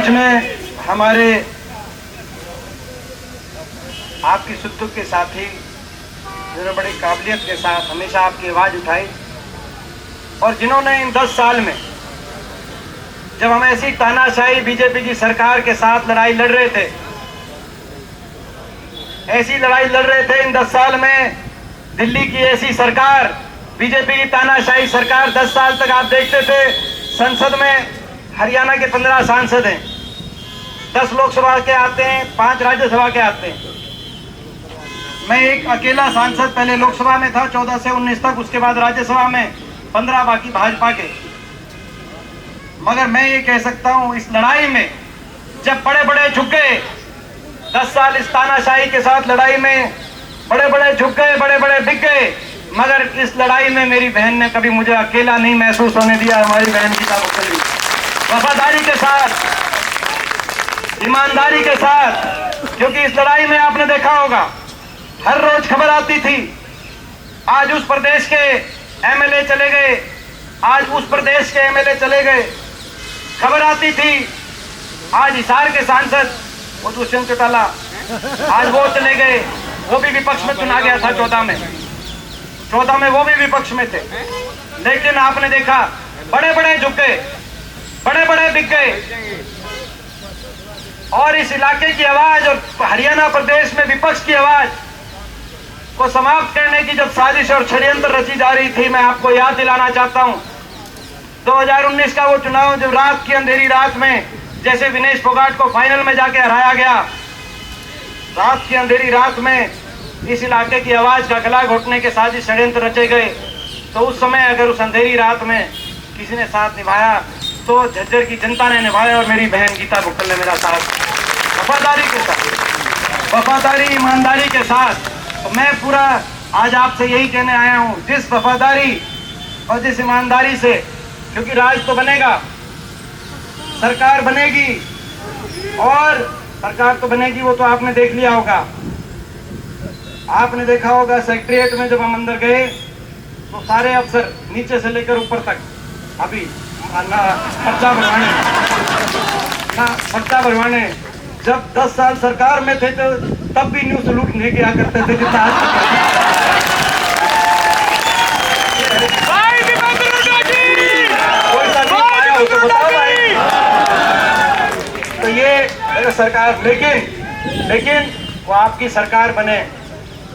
मंच में हमारे आपकी सुख दुख के साथी जिन्होंने बड़ी काबिलियत के साथ हमेशा आपकी आवाज़ उठाई और जिन्होंने इन 10 साल में जब हम ऐसी तानाशाही बीजेपी की सरकार के साथ लड़ाई लड़ रहे थे, ऐसी लड़ाई लड़ रहे थे इन 10 साल में, दिल्ली की ऐसी सरकार, बीजेपी की तानाशाही सरकार 10 साल तक आप देखते थे संसद में हरियाणा के 15 सांसद हैं, 10 लोकसभा के आते हैं, 5 राज्यसभा के आते हैं। मैं एक अकेला सांसद पहले लोकसभा में था 14 से 19 तक, उसके बाद राज्यसभा में 15 बाकी भाजपा के। मगर मैं ये कह सकता हूं इस लड़ाई में जब बड़े बड़े झुक गए, 10 साल इस तानाशाही के साथ लड़ाई में बड़े बड़े झुक गए, बड़े बड़े बिक गए, मगर इस लड़ाई में मेरी बहन ने कभी मुझे अकेला नहीं महसूस होने दिया। हमारी बहन गीता बुक्कल जी वफादारी के साथ, ईमानदारी के साथ, क्योंकि इस लड़ाई में आपने देखा होगा हर रोज खबर आती थी, आज उस प्रदेश के एमएलए चले गए, आज उस प्रदेश के एमएलए चले गए, खबर आती थी आज हिसार के सांसद वो दुष्यंत चौटाला आज वो चले गए, वो भी विपक्ष में चुना गया था 14 में वो भी विपक्ष में थे। लेकिन आपने देखा बड़े बड़े झुक गए, बड़े बड़े बिक गए और इस इलाके की आवाज और हरियाणा प्रदेश में विपक्ष की आवाज को समाप्त करने की जब साजिश और षड्यंत्र रची जा रही थी, मैं आपको याद दिलाना चाहता हूं 2019 का वो चुनाव जब रात की अंधेरी रात में जैसे विनेश फोगाट को फाइनल में जाके हराया गया, रात की अंधेरी रात में इस इलाके की आवाज का गला घोटने के साजिश षड्यंत्र रचे गए, तो उस समय अगर उस अंधेरी रात में किसी ने साथ निभाया तो झज्जर की जनता ने निभाया और मेरी बहन गीता बुक्कल ने मेरा साथ वफादारी के साथ, वफादारी ईमानदारी के साथ। तो मैं पूरा आज आपसे यही कहने आया हूं, जिस वफादारी और जिस ईमानदारी से, क्योंकि राज तो बनेगा, सरकार बनेगी और सरकार तो बनेगी, वो तो आपने देख लिया होगा, आपने देखा होगा सेक्रेटरिएट में जब हम अंदर गए तो सारे अफसर नीचे से लेकर ऊपर तक अभी पर्चा भरवाने जब 10 साल सरकार में थे तो तब भी न्यूज लूट नहीं किया करते थे जितना आज तो ये सरकार, लेकिन वो आपकी सरकार बने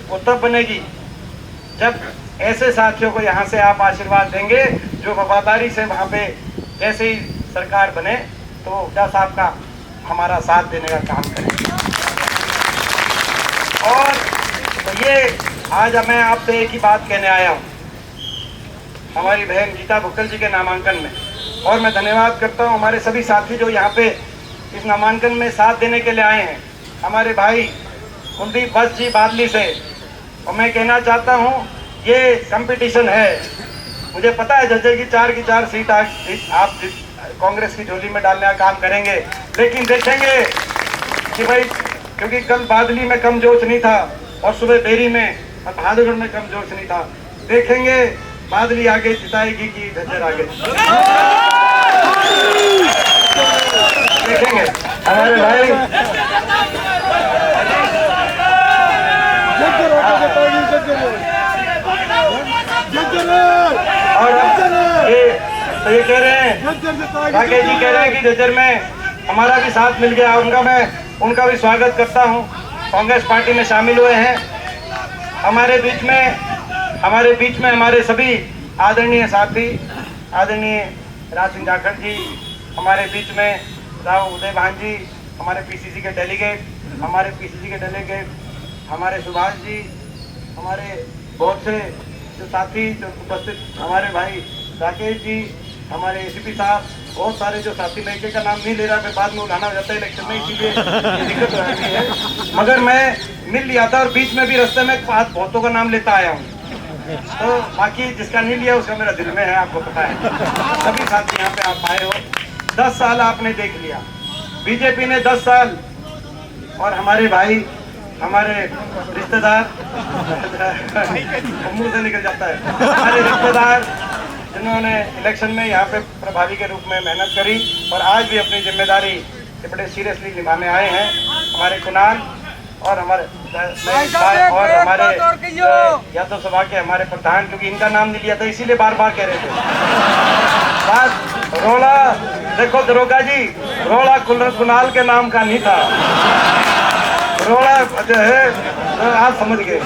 वो तब बनेगी जब ऐसे साथियों को यहाँ से आप आशीर्वाद देंगे जो वफादारी से वहाँ पे जैसे ही सरकार बने तो हुड्डा साहब का हमारा साथ देने का काम करें। और तो ये आज मैं आपसे एक ही बात कहने आया हूँ हमारी बहन गीता बुक्कल जी के नामांकन में, और मैं धन्यवाद करता हूँ हमारे सभी साथी जो यहाँ पे इस नामांकन में साथ देने के लिए आए हैं, हमारे भाई कुलदीप बस जी बादली से। और मैं कहना चाहता हूँ ये कंपटीशन है, मुझे पता है झज्जर की 4 सीट आप कांग्रेस की झोली में डालने का काम करेंगे, लेकिन देखेंगे कि भाई, क्योंकि कल बादली में कम जोश नहीं था और सुबह बेरी में और बहादुरगढ़ में कम जोश नहीं था, देखेंगे बादली आगे जिताएगी कि झज्जर आगे देखेंगे हमारे भाई। और ये कह रहे हैं, राकेश जी कह रहे हैं कि झज्जर में हमारा भी साथ मिल गया, उनका भी स्वागत करता हूं। कांग्रेस पार्टी में शामिल हुए हैं, हमारे बीच में हमारे सभी आदरणीय साथी, आदरणीय राज सिंह जाखड़ जी, हमारे बीच में राव उदय भान जी, हमारे पीसीसी के डेलीगेट, हमारे सुभाष जी, हमारे बहुत से जो साथी जो उपस्थित, हमारे भाई राकेश जी, हमारे एसीपी साहब, बहुत सारे जो साथी, मैं एक का नाम नहीं ले रहा, फिर बाद में उठाना हो जाता है इलेक्शन में, इसीलिए दिक्कत हो जाती है। मगर मैं मिल लिया था और बीच में भी रास्ते में बहुतों का नाम लेता आया हूँ, तो बाकी जिसका नहीं लिया उसका मेरा दिल में है, आपको पता है। सभी साथी यहाँ पे आप आए हो, 10 साल आपने देख लिया, बीजेपी ने 10 साल, और हमारे भाई, हमारे रिश्तेदार मुंह से निकल जाता है, हमारे रिश्तेदार जिन्होंने इलेक्शन में यहाँ पे प्रभारी के रूप में मेहनत करी और आज भी अपनी जिम्मेदारी ये बड़े सीरियसली निभाने आए हैं, हमारे कुणाल और हमारे और हमारे यादव सभा के हमारे प्रधान, क्योंकि इनका नाम नहीं लिया था इसीलिए बार बार कह रहे थे। बात रोला देखो दरोगा जी, रोला कुणाल के नाम का नहीं था, रोला जो है तो आप समझ गए।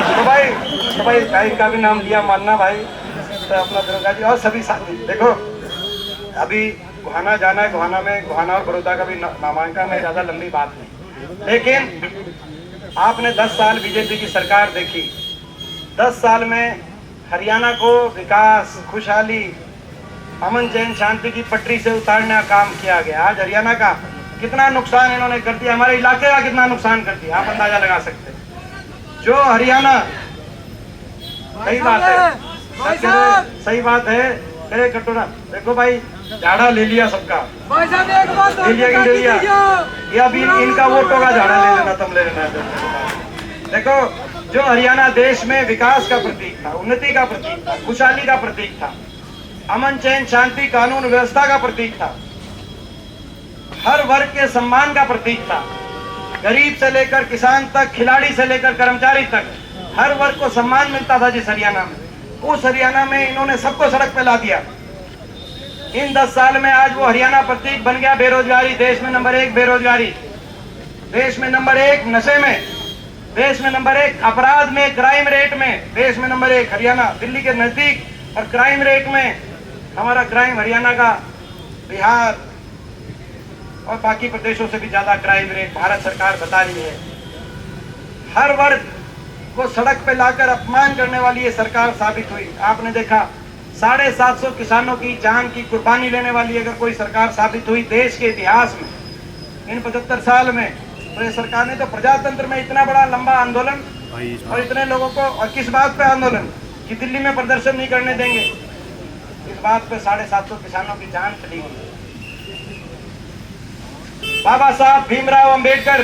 तो भाई का भी नाम लिया मानना भाई, तो अपना दरोगा जी और सभी साथी। देखो अभी गोहाना जाना है, गोहाना और बड़ौदा का भी नामांकन है, ज्यादा लंबी बात नहीं। लेकिन आपने 10 साल बीजेपी की सरकार देखी, 10 साल में हरियाणा को विकास, खुशहाली, अमन चैन शांति की पटरी से उतारने का काम किया गया। आज हरियाणा का कितना नुकसान इन्होंने कर दिया, हमारे इलाके का कितना नुकसान कर दिया, आप अंदाजा लगा सकते हैं। जो हरियाणा, सही बात है, सही बात है, अरे कटोरा देखो भाई, झाड़ा ले लिया सबका, ले लिया कि ले लिया, ये अभी इनका वोट होगा, झाड़ा ले लेना, तुम ले लेना। देखो जो हरियाणा देश में विकास का प्रतीक था, उन्नति का प्रतीक था, खुशहाली का प्रतीक था, अमन चैन शांति कानून व्यवस्था का प्रतीक था, हर वर्ग के सम्मान का प्रतीक था, गरीब से लेकर किसान तक, खिलाड़ी से लेकर कर्मचारी तक, हर वर्ग को सम्मान मिलता था जिस हरियाणा में, उस हरियाणा में इन्होंने सबको सड़क पे ला दिया। इन 10 साल में आज वो हरियाणा प्रतीक बन गया बेरोजगारी, देश में नंबर 1 बेरोजगारी, देश में नंबर 1 नशे में, देश में नंबर 1 अपराध में, क्राइम रेट में, देश में नंबर 1 हरियाणा, दिल्ली के नजदीक, और क्राइम रेट में हमारा क्राइम हरियाणा का बिहार और बाकी प्रदेशों से भी ज्यादा क्राइम रेट भारत सरकार बता रही है। हर वर्ग को सड़क पे लाकर अपमान करने वाली ये सरकार साबित हुई। आपने देखा 750 किसानों की जान की कुर्बानी लेने वाली अगर कोई सरकार साबित हुई देश के इतिहास में इन 75 साल में, तो ये सरकार ने तो प्रजातंत्र में इतना बड़ा लंबा आंदोलन और इतने लोगों को, और किस बात पे आंदोलन कि दिल्ली में प्रदर्शन नहीं करने देंगे, इस बात पे 750 किसानों की जान चली गई। बाबा साहब भीमराव अंबेडकर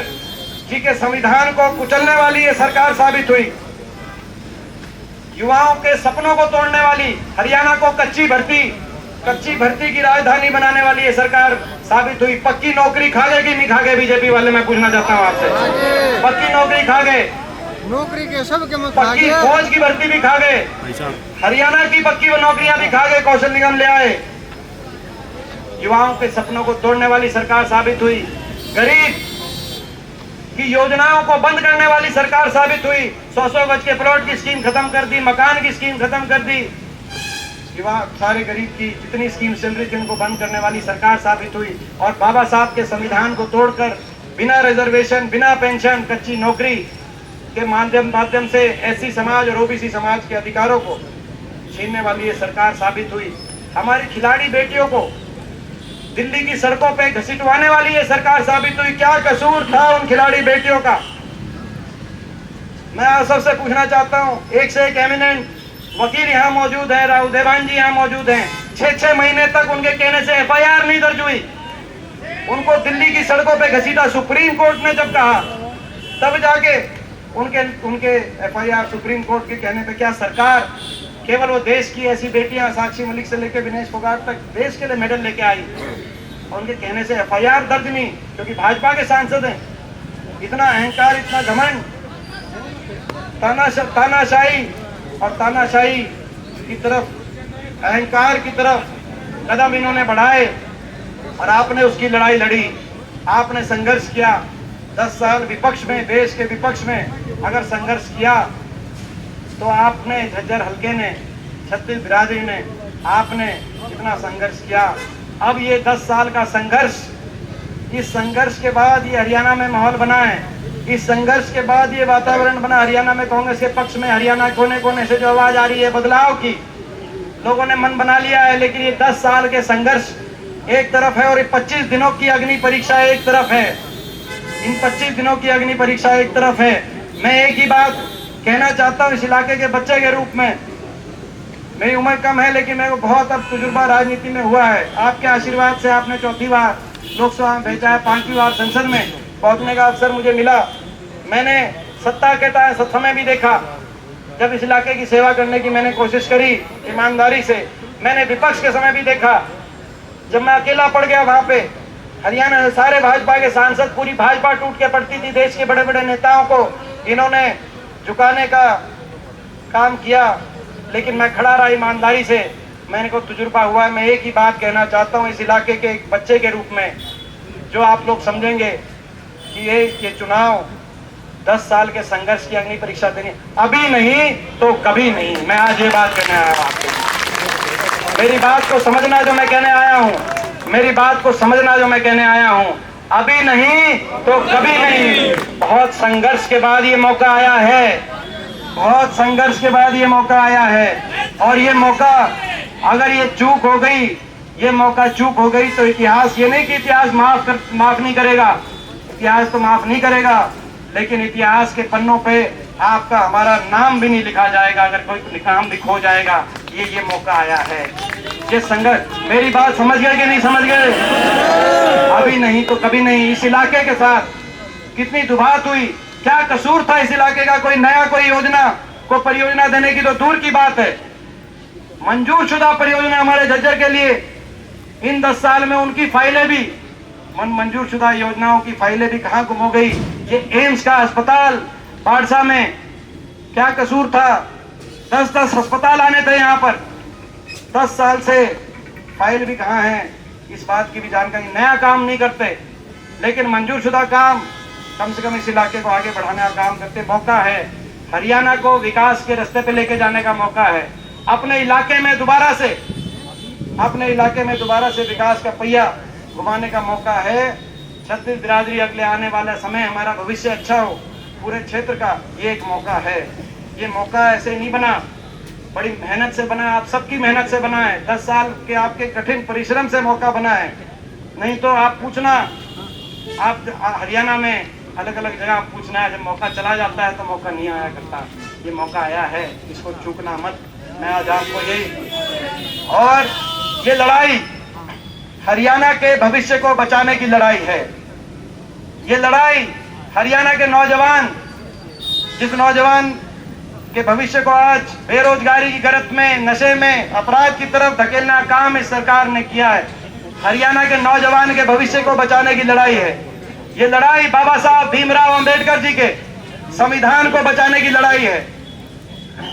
जी के संविधान को कुचलने वाली ये सरकार साबित हुई। युवाओं के सपनों को तोड़ने वाली, हरियाणा को कच्ची भर्ती की राजधानी बनाने वाली ये सरकार साबित हुई। पक्की नौकरी खा गए कि नहीं खा गए बीजेपी वाले, मैं पूछना चाहता हूँ आपसे। पक्की नौकरी खा गए, नौकरी के सब के पक्की फौज की भर्ती भी खा गए, हरियाणा की पक्की वो नौकरियां भी खा गए, कौशल निगम ले आए। युवाओं के सपनों को तोड़ने वाली सरकार साबित हुई। गरीब की योजनाओं को बंद करने वाली सरकार साबित हुई। 100 गज के प्लॉट की स्कीम खत्म कर दी, मकान की स्कीम खत्म कर दी, युवा सारे गरीब की जितनी स्कीम चल रही थी उनको बंद करने वाली सरकार साबित हुई। और बाबा साहब के संविधान को तोड़कर बिना रिजर्वेशन, बिना पेंशन, कच्ची नौकरी के माध्यम से एससी समाज और ओबीसी समाज के अधिकारों को छीनने वाली ये सरकार साबित हुई। हमारी खिलाड़ी बेटियों को दिल्ली की सड़कों पे घसीटवाने वाली ये सरकार साबित हुई। क्या कसूर था उन खिलाड़ी बेटियों का? मैं आप सबसे पूछना चाहता हूँ, एक से एक एमिनेंट वकील यहाँ मौजूद है, राहुल देवान जी यहाँ मौजूद हैं। 6 महीने तक उनके कहने से एफआईआर नहीं दर्ज हुई, उनको दिल्ली की सड़कों पे घसीटा। सुप्रीम कोर्ट ने जब कहा तब जाके उनके एफआईआर सुप्रीम कोर्ट के कहने पे। क्या सरकार केवल वो देश की ऐसी बेटियां साक्षी मलिक से लेकर विनेश फोगाट तक देश के लिए मेडल लेके आई और उनके कहने से एफआईआर दर्ज नहीं, क्योंकि भाजपा के सांसद हैं। इतना अहंकार, इतना घमंड, तानाशाही की तरफ, अहंकार की तरफ कदम इन्होंने बढ़ाए और आपने उसकी लड़ाई लड़ी, आपने संघर्ष किया। 10 साल विपक्ष में, देश के विपक्ष में अगर संघर्ष किया तो आपने, झज्जर हल्के ने, छत्तीस बिरादरी ने, आपने कितना संघर्ष किया। अब ये 10 साल का संघर्ष, इस संघर्ष के बाद ये हरियाणा में माहौल बना है, इस संघर्ष के बाद ये वातावरण बना हरियाणा में कांग्रेस के पक्ष में। हरियाणा कोने कोने से जो आवाज आ रही है बदलाव की, लोगों ने मन बना लिया है। लेकिन ये 10 साल के संघर्ष एक तरफ है और ये 25 दिनों की अग्नि परीक्षा एक तरफ है। इन 25 दिनों की अग्नि परीक्षा एक तरफ है। मैं एक ही बात कहना चाहता हूँ इस इलाके के बच्चे के रूप में, मेरी उम्र कम है लेकिन मेरे को बहुत अब तजुर्बा राजनीति में हुआ है। आपके आशीर्वाद से आपने 4थी बार लोकसभा में भेजा है, 5वीं बार संसद में पहुंचने का अवसर मुझे मिला। मैंने सत्ता के समय भी देखा, जब इस इलाके की सेवा करने की मैंने कोशिश करी ईमानदारी से। मैंने विपक्ष के समय भी देखा, जब मैं अकेला पड़ गया वहां पे, हरियाणा में सारे भाजपा के सांसद, पूरी भाजपा टूट के पड़ती थी। देश के बड़े बड़े नेताओं को इन्होंने झुकाने का काम किया, लेकिन मैं खड़ा रहा ईमानदारी से। मैंने को तजुर्बा हुआ है। मैं एक ही बात कहना चाहता हूँ इस इलाके के एक बच्चे के रूप में, जो आप लोग समझेंगे कि ये चुनाव 10 साल के संघर्ष की अग्नि परीक्षा देनी, अभी नहीं तो कभी नहीं। मैं आज ये बात कहने आया हूँ आपको। मेरी बात को समझना जो मैं कहने आया हूँ, मेरी बात को समझना जो मैं कहने आया हूँ। अभी नहीं तो कभी नहीं। बहुत संघर्ष के बाद ये मौका आया है, बहुत संघर्ष के बाद ये मौका आया है। और ये मौका अगर ये चूक हो गई, ये मौका चूक हो गई, तो इतिहास, ये नहीं कि इतिहास माफ नहीं करेगा, इतिहास तो माफ नहीं करेगा, लेकिन इतिहास के पन्नों पे आपका हमारा नाम भी नहीं लिखा जाएगा अगर कोई नाम भी खो जाएगा। ये मौका आया है, ये संघर्ष। मेरी बात समझ गए कि नहीं समझ गए? अभी नहीं तो कभी नहीं। इस इलाके के साथ कितनी दुबात हुई, क्या कसूर था इस इलाके का? कोई नया कोई योजना को परियोजना देने की तो दूर की बात है। मंजूर शुदा परियोजना हमारे झज्जर के लिए इन 10 साल में उनकी फाइलें भी, मंजूर शुदा योजनाओं की फाइलें भी कहां गुम हो गई। ये एम्स का अस्पताल बाड़सा में, क्या कसूर था? 10-10 अस्पताल आने थे यहाँ पर। 10 साल से फाइल भी कहाँ है, इस बात की भी जानकारी। नया काम नहीं करते, लेकिन मंजूर शुदा काम कम से कम इस इलाके को आगे बढ़ाने का काम करते। मौका है, हरियाणा को विकास के रास्ते पे लेके जाने का मौका है। अपने इलाके में दोबारा से विकास का पहिया घुमाने का मौका है। छत्तीस बिरादरी अगले आने वाला समय हमारा भविष्य अच्छा हो पूरे क्षेत्र का, ये एक मौका है। ये मौका ऐसे नहीं बना, बड़ी मेहनत से बना, आप सबकी मेहनत से बना है। 10 साल के आपके कठिन परिश्रम से मौका बना है। नहीं तो आप पूछना, आप हरियाणा में अलग अलग जगह पूछना है, जब मौका चला जाता है तो मौका नहीं आया करता। ये मौका आया है, इसको चूकना मत। मैं आज आपको यही, और ये लड़ाई हरियाणा के भविष्य को बचाने की लड़ाई है। ये लड़ाई हरियाणा के नौजवान, जिस नौजवान के भविष्य को आज बेरोजगारी की गिरफ्त में, नशे में, अपराध की तरफ धकेलना काम इस सरकार ने किया है। हरियाणा के नौजवान के भविष्य को बचाने की लड़ाई है। ये लड़ाई बाबा साहब भीमराव अंबेडकर जी के संविधान को बचाने की लड़ाई है।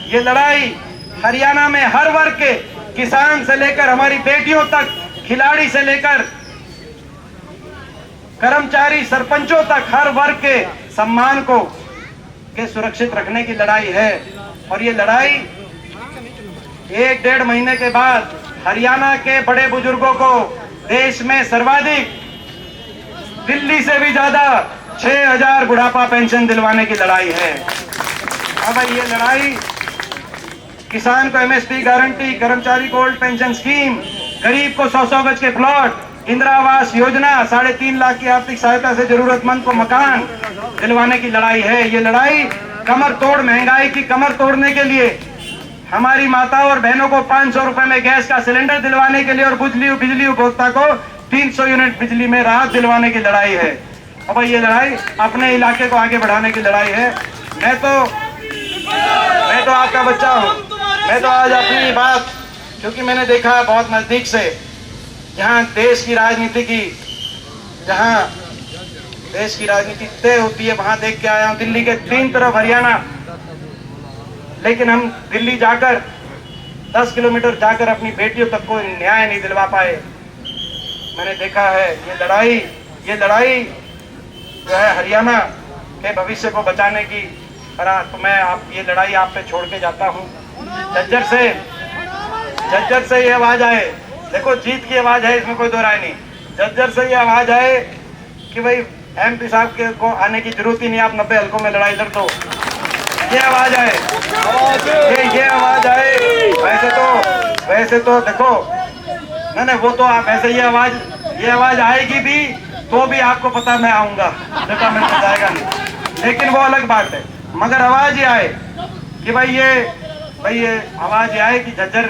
ये लड़ाई हरियाणा में हर वर्ग के, किसान से लेकर हमारी बेटियों तक, खिलाड़ी से लेकर कर्मचारी, सरपंचों तक, हर वर्ग के सम्मान को के सुरक्षित रखने की लड़ाई है। और ये लड़ाई 1-1.5 महीने के बाद हरियाणा के बड़े बुजुर्गों को देश में सर्वाधिक, दिल्ली से भी ज्यादा 6000 बुढ़ापा पेंशन दिलवाने की लड़ाई है। अब ये लड़ाई किसान को एमएसपी गारंटी, कर्मचारी को ओल्ड पेंशन स्कीम, गरीब को 100-100 गज के प्लॉट, इंदिरा आवास योजना, 3.5 लाख की आर्थिक सहायता से जरूरतमंद को मकान दिलवाने की लड़ाई है। ये लड़ाई कमर तोड़, महंगाई की कमर तोड़ने के लिए, हमारी माताओं और बहनों को 500 रुपए में गैस का सिलेंडर दिलवाने के लिए, और बिजली उपभोक्ता को 300 यूनिट बिजली में राहत दिलवाने की लड़ाई है। अब ये लड़ाई अपने इलाके को आगे बढ़ाने की लड़ाई है। मैं तो आपका बच्चा हूँ। मैं तो आज अपनी बात, क्योंकि मैंने देखा है बहुत नजदीक से, जहाँ देश की राजनीति तय होती है, वहां देख के आया हूँ। दिल्ली के 3 तरफ हरियाणा, लेकिन हम दिल्ली जाकर 10 किलोमीटर जाकर अपनी बेटियों तक को न्याय नहीं दिलवा पाए। मैंने देखा है ये लड़ाई जो है हरियाणा के भविष्य को बचाने की। तो मैं ये लड़ाई आप पे छोड़ के जाता हूँ। झज्जर से ये आवाज आए, देखो जीत की आवाज है, इसमें कोई दो राय नहीं। झज्जर से ये आवाज आए कि भाई एमपी साहब के को आने की जरूरत ही नहीं, आप 90 हल्कों में लड़ाई लड़ दो। ये आवाज आए, ये आवाज आए। वैसे तो देखो, नहीं वो तो आप ऐसे, ये आवाज आएगी भी तो भी आपको पता मैं आऊंगा, देखा मैं तो जाएगा नहीं, लेकिन वो अलग बात है। मगर आवाज ये आए कि भाई ये आवाज ये आए कि झज्जर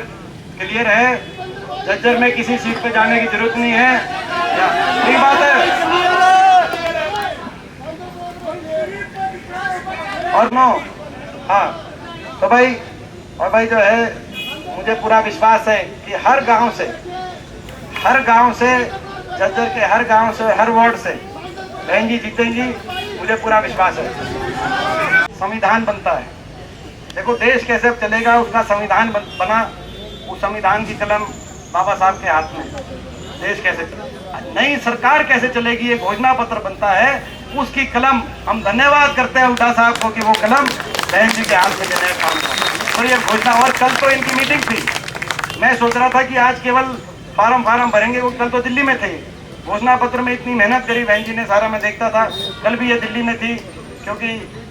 क्लियर है, झज्जर में किसी सीट पे जाने की जरूरत नहीं है। ठीक बात है। और हाँ, तो भाई जो है, मुझे पूरा विश्वास है कि हर गांव से झज्जर के हर गांव से, हर वार्ड से बहन जी जीतेंगी, मुझे पूरा विश्वास है। संविधान बनता है, देखो देश कैसे चलेगा, उसका संविधान बना, उस संविधान की कलम बाबा साहब के हाथ में। देश कैसे चलेगा, नई सरकार कैसे चलेगी, ये घोषणा पत्र बनता है, उसकी कलम हम धन्यवाद करते हैं हुड्डा साहब को कि वो कलम बहन जी के हाथ में देने का काम कर। और ये घोषणा, और कल तो इनकी मीटिंग थी, मैं सोच रहा था कि आज केवल फार्म भरेंगे, वो कल तो दिल्ली में थे। घोषणा पत्र में इतनी मेहनत करी बहन जी ने, सारा मैं देखता था, कल भी ये दिल्ली में थी, क्योंकि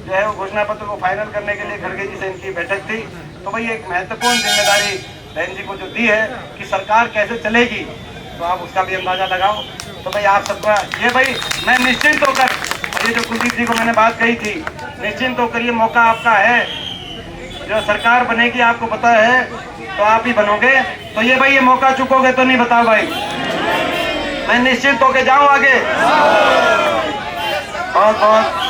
जो है वो घोषणा पत्र को फाइनल करने के लिए खड़गे जी से इनकी बैठक थी। तो भाई एक महत्वपूर्ण जिम्मेदारी बहन जी को जो दी है कि सरकार कैसे चलेगी, तो आप उसका भी अंदाजा लगाओ। तो भाई आप सबका ये, भाई मैं निश्चिंत होकर, और ये जो कुलदीप जी को मैंने बात कही थी, निश्चिंत होकर ये मौका आपका है, जो सरकार बनेगी आपको पता है, तो आप ही बनोगे। तो ये भाई ये मौका चुकोगे तो नहीं, बताओ भाई, मैं निश्चिंत होके जाऊं आगे। बहुत बहुत